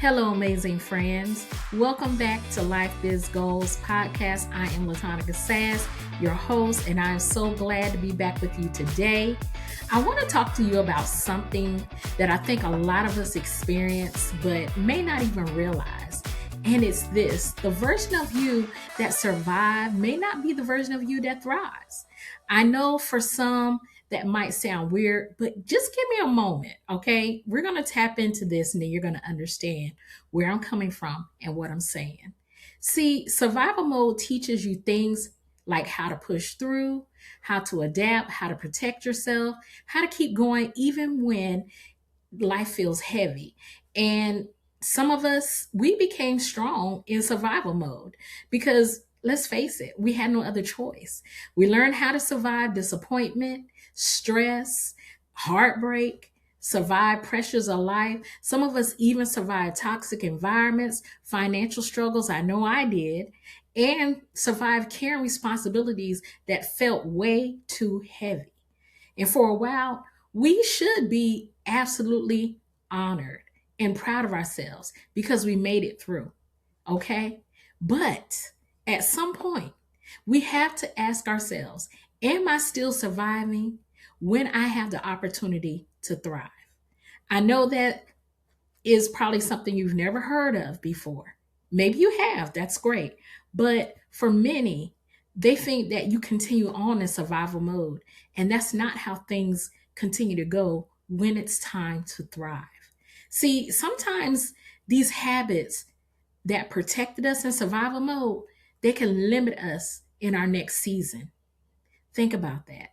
Hello, amazing friends. Welcome back to Life Biz Goals podcast. I am Latonica Sass, your host, and I am so glad to be back with you today. I want to talk to you about something that I think a lot of us experience, but may not even realize. And it's this: the version of you that survived may not be the version of you that thrives. I know for some, that might sound weird, but just give me a moment, okay? We're going to tap into this and then you're going to understand where I'm coming from and what I'm saying. See, survival mode teaches you things like how to push through, how to adapt, how to protect yourself, how to keep going even when life feels heavy. And some of us, we became strong in survival mode because let's face it, we had no other choice. We learned how to survive disappointment, stress, heartbreak, survive pressures of life. Some of us even survived toxic environments, financial struggles. I know I did. And survived carrying responsibilities that felt way too heavy. And for a while, we should be absolutely honored and proud of ourselves because we made it through. Okay. But at some point, we have to ask ourselves, am I still surviving when I have the opportunity to thrive? I know that is probably something you've never heard of before. Maybe you have, that's great. But for many, they think that you continue on in survival mode, and that's not how things continue to go when it's time to thrive. See, sometimes these habits that protected us in survival mode, they can limit us in our next season. Think about that.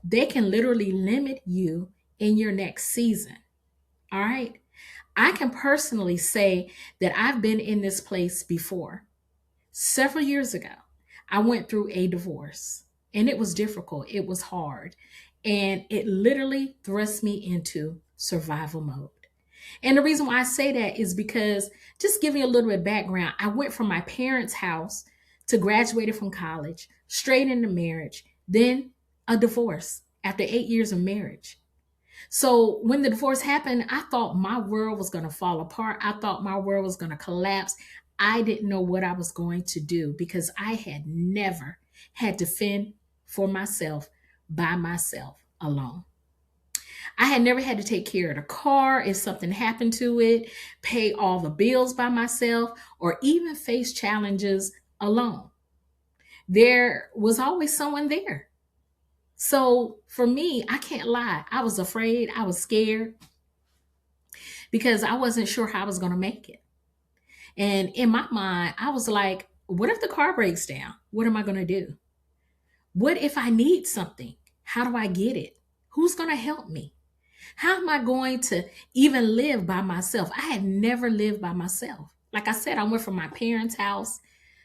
They can literally limit you in your next season. All right. I can personally say that I've been in this place before. Several years ago, I went through a divorce and it was difficult. It was hard. And it literally thrust me into survival mode. And the reason why I say that is because, just giving you a little bit of background, I went from my parents' house to graduated from college, straight into marriage, then a divorce after 8 years of marriage. So when the divorce happened, I thought my world was going to fall apart. I thought my world was going to collapse. I didn't know what I was going to do because I had never had to fend for myself by myself alone. I had never had to take care of the car if something happened to it, pay all the bills by myself, or even face challenges alone. There was always someone there. So for me, I can't lie. I was afraid. I was scared because I wasn't sure how I was going to make it. And in my mind, I was like, what if the car breaks down? What am I going to do? What if I need something? How do I get it? Who's going to help me? How am I going to even live by myself? I had never lived by myself. Like I said, I went from my parents' house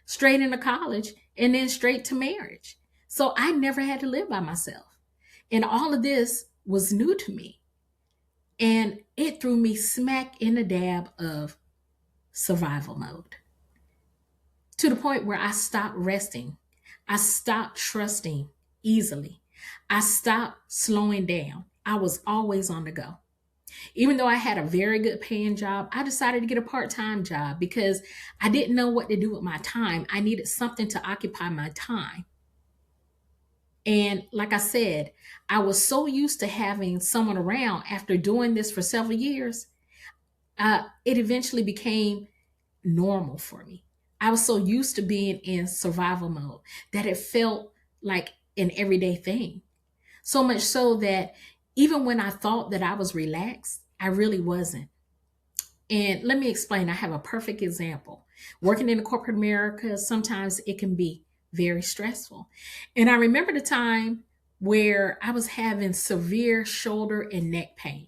straight into college and then straight to marriage. So I never had to live by myself. And all of this was new to me. And it threw me smack in the dab of survival mode to the point where I stopped resting. I stopped trusting easily. I stopped slowing down. I was always on the go. Even though I had a very good paying job, I decided to get a part-time job because I didn't know what to do with my time. I needed something to occupy my time. And like I said, I was so used to having someone around after doing this for several years, it eventually became normal for me. I was so used to being in survival mode that it felt like an everyday thing. So much so that even when I thought that I was relaxed, I really wasn't. And let me explain. I have a perfect example. Working in corporate America, sometimes it can be very stressful. And I remember the time where I was having severe shoulder and neck pain.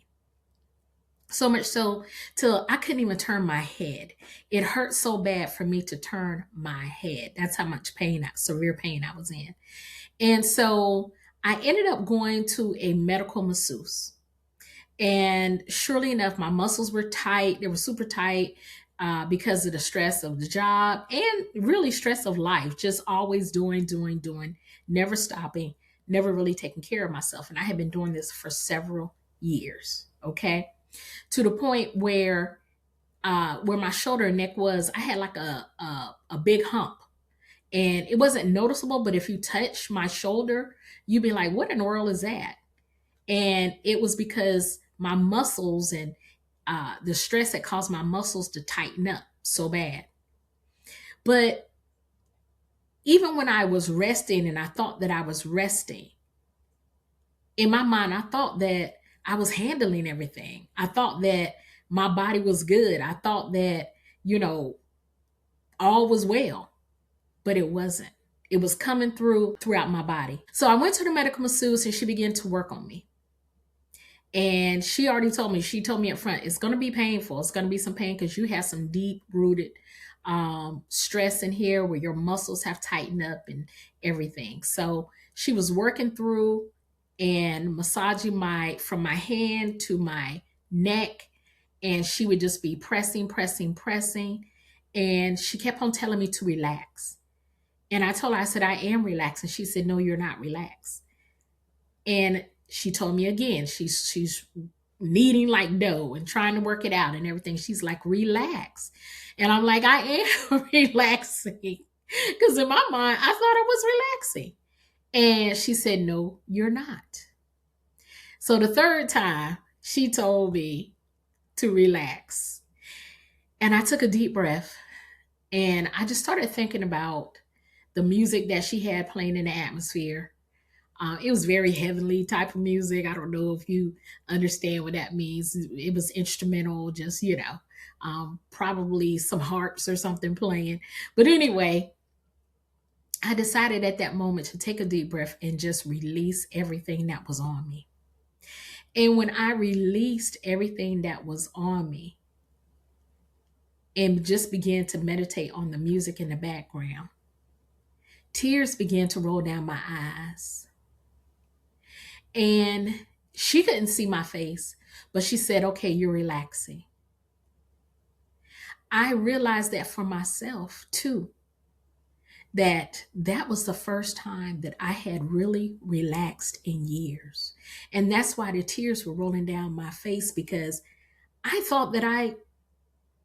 So much so till I couldn't even turn my head. It hurt so bad for me to turn my head. That's how much pain, severe pain I was in. And so I ended up going to a medical masseuse. And surely enough, my muscles were tight. They were super tight because of the stress of the job and really stress of life, just always doing, never stopping, never really taking care of myself. And I had been doing this for several years. Okay. To the point where where my shoulder and neck was, I had like a big hump. And it wasn't noticeable, but if you touch my shoulder, you'd be like, what in the world is that? And it was because my muscles and the stress had caused my muscles to tighten up so bad. But even when I was resting and I thought that I was resting, in my mind, I thought that I was handling everything. I thought that my body was good. I thought that, all was well, but it wasn't. It was coming throughout my body. So I went to the medical masseuse and she began to work on me. And she already told me up front, it's going to be painful. It's going to be some pain because you have some deep rooted stress in here where your muscles have tightened up and everything. So she was working through and massaging from my hand to my neck. And she would just be pressing, pressing, pressing. And she kept on telling me to relax. And I told her, I said, I am relaxed. And she said, no, you're not relaxed. And she told me again, she's kneading like dough and trying to work it out and everything. She's like, relax. And I'm like, I am relaxing. Because in my mind, I thought I was relaxing. And she said, no, you're not. So the third time, she told me to relax. And I took a deep breath and I just started thinking about the music that she had playing in the atmosphere. It was very heavenly type of music. I don't know if you understand what that means. It was instrumental, just, probably some harps or something playing. But anyway, I decided at that moment to take a deep breath and just release everything that was on me. And when I released everything that was on me and just began to meditate on the music in the background, tears began to roll down my eyes. And she couldn't see my face, but she said, okay, you're relaxing. I realized that for myself too, that was the first time that I had really relaxed in years. And that's why the tears were rolling down my face, because I thought that I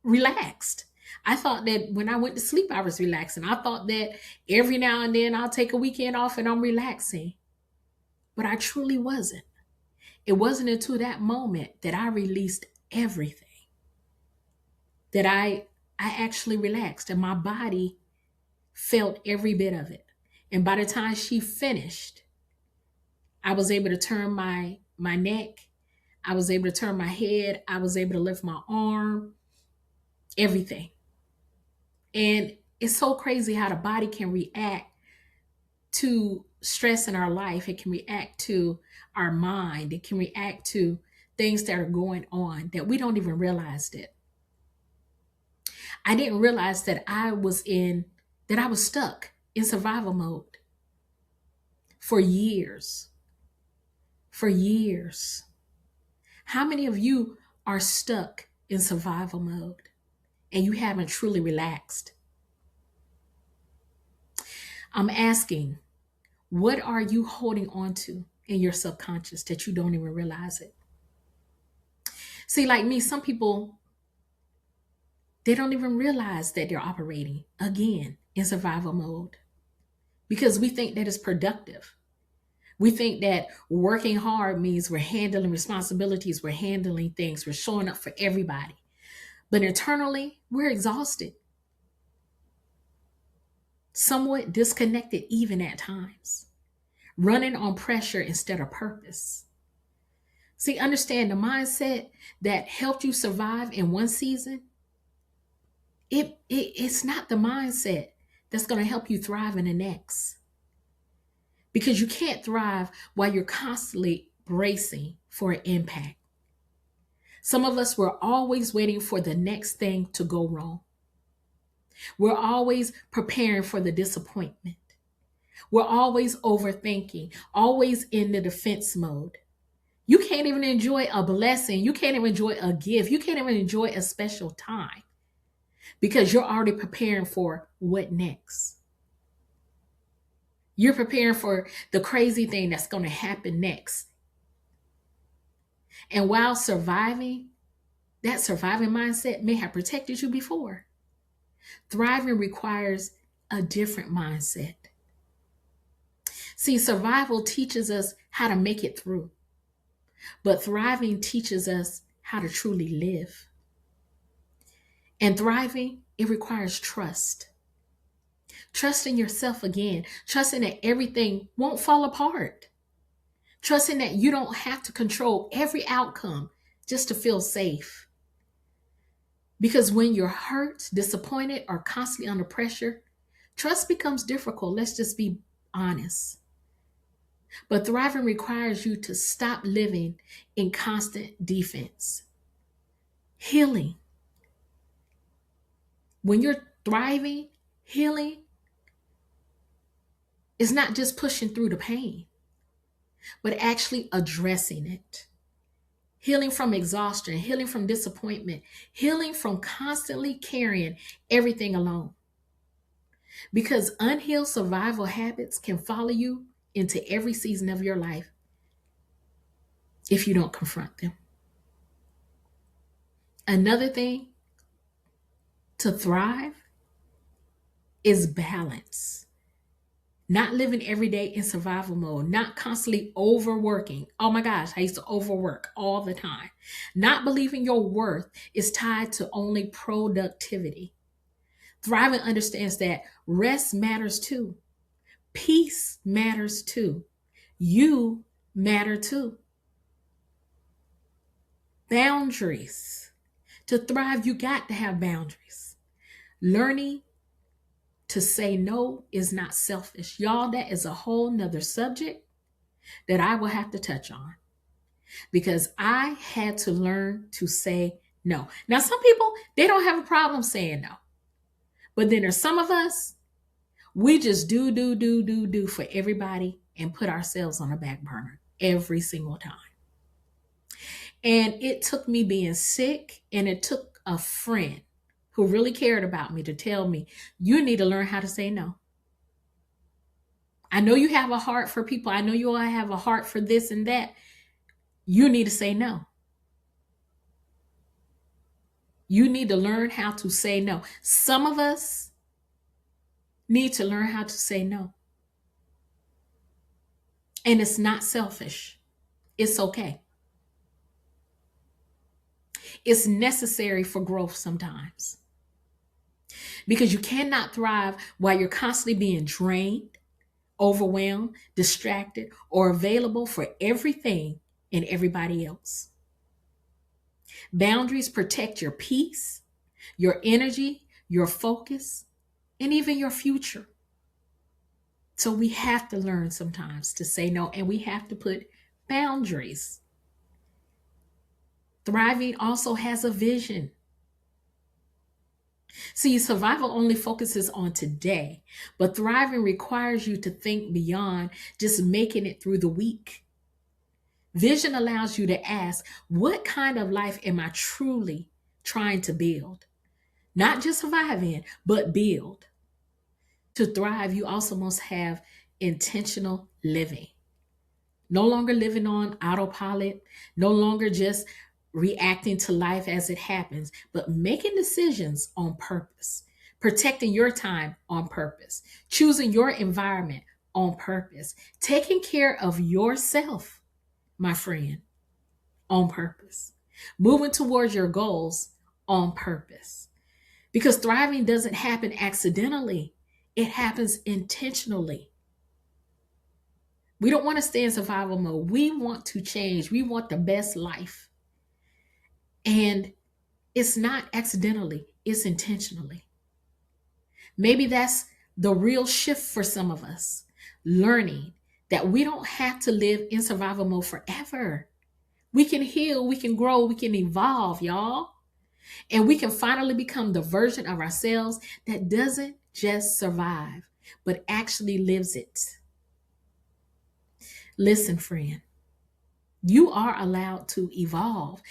relaxed. I thought that when I went to sleep, I was relaxing. I thought that every now and then I'll take a weekend off and I'm relaxing. But I truly wasn't. It wasn't until that moment that I released everything that I actually relaxed, and my body felt every bit of it. And by the time she finished, I was able to turn my neck. I was able to turn my head. I was able to lift my arm, everything. And it's so crazy how the body can react to stress in our life. It can react to our mind. It can react to things that are going on that we don't even realize it. I didn't realize that I was stuck in survival mode for years. For years. How many of you are stuck in survival mode and you haven't truly relaxed? I'm asking, what are you holding on to in your subconscious that you don't even realize it? See, like me, some people, they don't even realize that they're operating, again, in survival mode because we think that it's productive. We think that working hard means we're handling responsibilities, we're handling things, we're showing up for everybody. But internally, we're exhausted, somewhat disconnected even at times, running on pressure instead of purpose. See, understand the mindset that helped you survive in one season, it's not the mindset that's going to help you thrive in the next. Because you can't thrive while you're constantly bracing for an impact. Some of us were always waiting for the next thing to go wrong. We're always preparing for the disappointment. We're always overthinking, always in the defense mode. You can't even enjoy a blessing. You can't even enjoy a gift. You can't even enjoy a special time because you're already preparing for what next. You're preparing for the crazy thing that's going to happen next. And while surviving, That surviving mindset may have protected you before. Thriving requires a different mindset. See, survival teaches us how to make it through, but thriving teaches us how to truly live. And thriving, it requires trust. Trusting yourself again, trusting that everything won't fall apart, trusting that you don't have to control every outcome just to feel safe. Because when you're hurt, disappointed, or constantly under pressure, trust becomes difficult. Let's just be honest. But thriving requires you to stop living in constant defense. Healing. When you're thriving, healing is not just pushing through the pain, but actually addressing it. Healing from exhaustion, healing from disappointment, healing from constantly carrying everything alone. Because unhealed survival habits can follow you into every season of your life if you don't confront them. Another thing to thrive is balance. Not living every day in survival mode, not constantly overworking. Oh my gosh, I used to overwork all the time. Not believing your worth is tied to only productivity. Thriving understands that rest matters too. Peace matters too. You matter too. Boundaries. To thrive, you got to have boundaries. Learning to say no is not selfish. Y'all, that is a whole nother subject that I will have to touch on because I had to learn to say no. Now, some people, they don't have a problem saying no. But then there's some of us, we just do for everybody and put ourselves on the back burner every single time. And it took me being sick, and it took a friend who really cared about me to tell me, you need to learn how to say no. I know you have a heart for people. I know you all have a heart for this and that. You need to say no. You need to learn how to say no. Some of us need to learn how to say no. And it's not selfish. It's okay. It's necessary for growth sometimes. Because you cannot thrive while you're constantly being drained, overwhelmed, distracted, or available for everything and everybody else. Boundaries protect your peace, your energy, your focus, and even your future. So we have to learn sometimes to say no, and we have to put boundaries. Thriving also has a vision. See, survival only focuses on today, but thriving requires you to think beyond just making it through the week. Vision allows you to ask, what kind of life am I truly trying to build? Not just survive in, but build. To thrive, you also must have intentional living. No longer living on autopilot, no longer just reacting to life as it happens, but making decisions on purpose, protecting your time on purpose, choosing your environment on purpose, taking care of yourself, my friend, on purpose, moving towards your goals on purpose. Because thriving doesn't happen accidentally, it happens intentionally. We don't want to stay in survival mode. We want to change. We want the best life. And it's not accidentally, it's intentionally. Maybe that's the real shift for some of us, learning that we don't have to live in survival mode forever. We can heal, we can grow, we can evolve, y'all. And we can finally become the version of ourselves that doesn't just survive, but actually lives it. Listen, friend, you are allowed to evolve.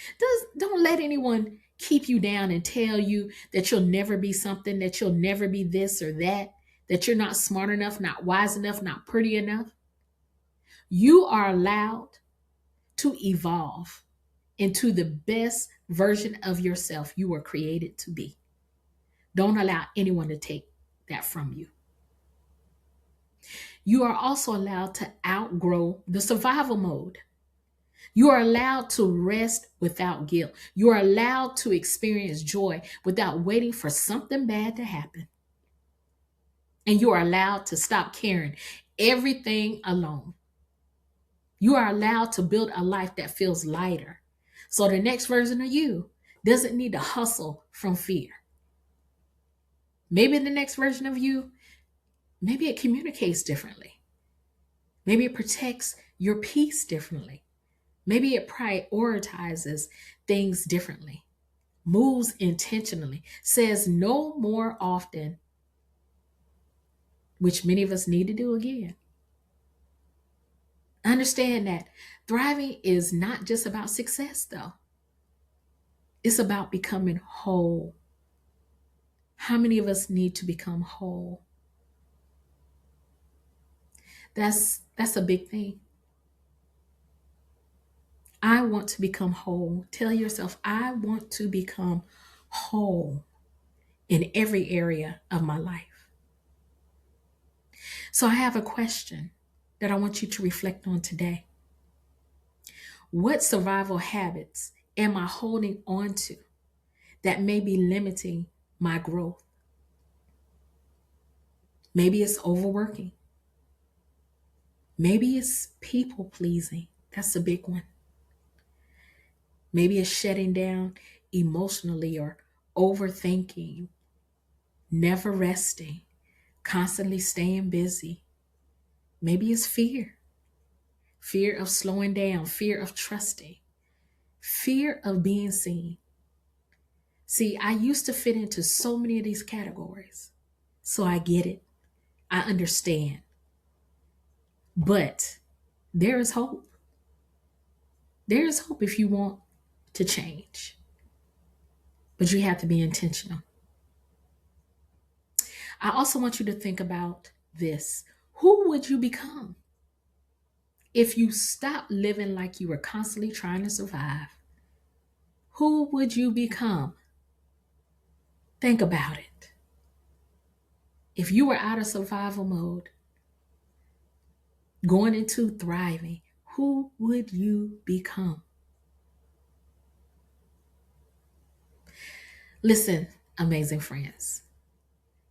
Don't let anyone keep you down and tell you that you'll never be something, that you'll never be this or that you're not smart enough, not wise enough, not pretty enough. You are allowed to evolve into the best version of yourself you were created to be. Don't allow anyone to take that from you. You are also allowed to outgrow the survival mode. You are allowed to rest without guilt. You are allowed to experience joy without waiting for something bad to happen. And you are allowed to stop carrying everything alone. You are allowed to build a life that feels lighter. So the next version of you doesn't need to hustle from fear. Maybe the next version of you, maybe it communicates differently. Maybe it protects your peace differently. Maybe it prioritizes things differently, moves intentionally, says no more often, which many of us need to do again. Understand that thriving is not just about success, though. It's about becoming whole. How many of us need to become whole? That's a big thing. I want to become whole. Tell yourself, I want to become whole in every area of my life. So I have a question that I want you to reflect on today. What survival habits am I holding on to that may be limiting my growth? Maybe it's overworking. Maybe it's people pleasing. That's a big one. Maybe it's shutting down emotionally or overthinking, never resting, constantly staying busy. Maybe it's fear. Fear of slowing down, fear of trusting, fear of being seen. See, I used to fit into so many of these categories. So I get it. I understand. But there is hope. There is hope if you want to change. But you have to be intentional. I also want you to think about this. Who would you become if you stopped living like you were constantly trying to survive? Who would you become? Think about it. If you were out of survival mode, going into thriving, who would you become? Listen, amazing friends,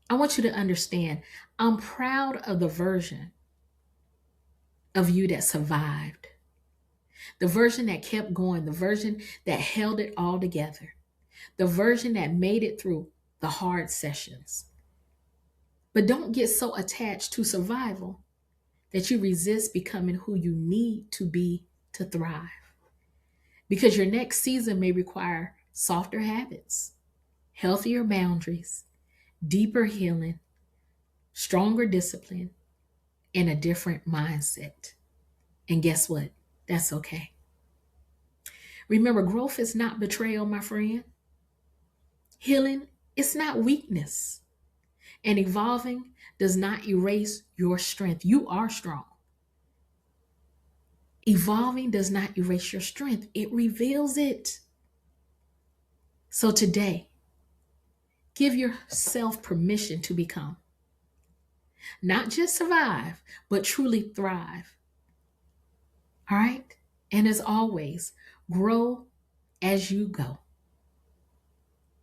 I want you to understand, I'm proud of the version of you that survived, the version that kept going, the version that held it all together, the version that made it through the hard sessions. But don't get so attached to survival that you resist becoming who you need to be to thrive. Because your next season may require softer habits, healthier boundaries, deeper healing, stronger discipline, and a different mindset. And guess what? That's okay. Remember, growth is not betrayal, my friend. Healing is not weakness. And evolving does not erase your strength. You are strong. Evolving does not erase your strength, it reveals it. So today, give yourself permission to become. Not just survive, but truly thrive. All right? And as always, grow as you go.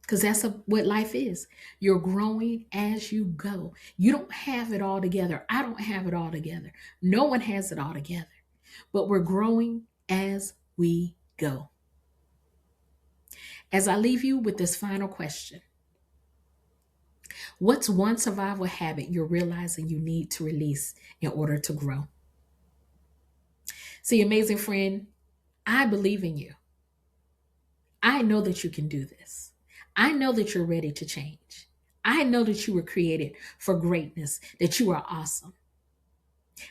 Because that's what life is. You're growing as you go. You don't have it all together. I don't have it all together. No one has it all together. But we're growing as we go. As I leave you with this final question, what's one survival habit you're realizing you need to release in order to grow? See, amazing friend, I believe in you. I know that you can do this. I know that you're ready to change. I know that you were created for greatness, that you are awesome.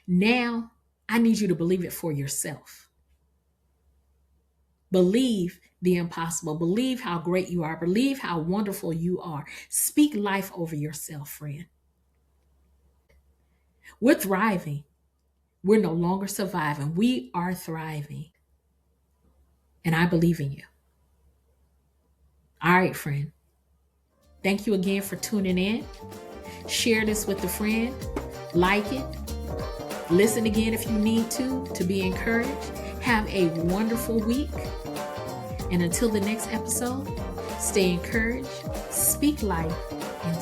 Now, I need you to believe it for yourself. Believe the impossible. Believe how great you are. Believe how wonderful you are. Speak life over yourself, friend. We're thriving. We're no longer surviving. We are thriving. And I believe in you. All right, friend. Thank you again for tuning in. Share this with a friend. Like it. Listen again if you need to be encouraged. Have a wonderful week. And until the next episode, stay encouraged, speak life, and